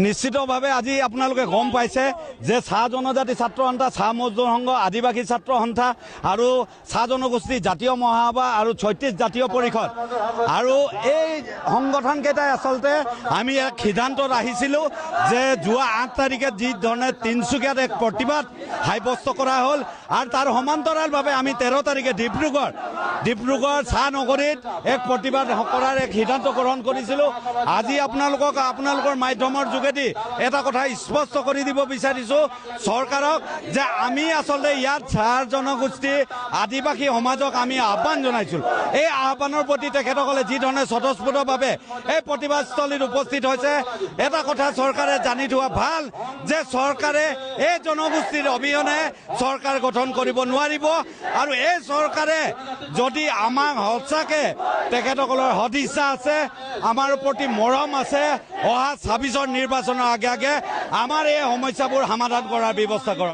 নিশ্চিতভাৱে আজি আপোনালোকে গম পাইছে যে চাহ জনজাতি ছাত্ৰ সন্থা, চাহ মজদুৰ সংঘ, আদিবাসী ছাত্ৰ সন্থা আৰু চাহ জনগোষ্ঠী জাতীয় মহাসভা আৰু ৩৬ জাতীয় পৰিষদ আৰু এই সংগঠনকেইটাই আচলতে আমি এক সিদ্ধান্তত আহিছিলোঁ যে যোৱা ৮ তাৰিখে যি ধৰণে তিনিচুকীয়াত এক প্ৰতিবাদ সাব্যস্ত কৰা হ'ল আৰু তাৰ সমান্তৰালভাৱে আমি ১৩ তাৰিখে ডিব্ৰুগড় চাহ নগৰীত এক প্ৰতিবাদ কৰাৰ এক সিদ্ধান্ত গ্ৰহণ কৰিছিলোঁ। আজি আপোনালোকৰ মাধ্যমৰ যোগেদি এটা কথা স্পষ্ট কৰি দিব বিচাৰিছোঁ চৰকাৰক যে আমি আচলতে ইয়াত চাহ জনগোষ্ঠী আদিবাসী সমাজক আমি আহ্বান জনাইছোঁ। এই আহ্বানৰ প্ৰতি তেখেতসকলে যি ধৰণে স্বতঃস্ফূৰ্তভাৱে এই প্ৰতিবাদস্থলীত উপস্থিত হৈছে, এটা কথা চৰকাৰে জানি থোৱা ভাল যে চৰকাৰে এই জনগোষ্ঠীৰ অবিহনে চৰকাৰ গঠন কৰিব নোৱাৰিব আৰু এই চৰকাৰে যদি আমাক সঁচাকৈ তেখেতসকলৰ সদিচ্ছা আছে, আমাৰ প্ৰতি মৰম আছে, অহা ২৬ৰ নিৰ্বাচনৰ আগে আগে আমাৰ এই সমস্যাবোৰ সমাধান কৰাৰ ব্যৱস্থা কৰক।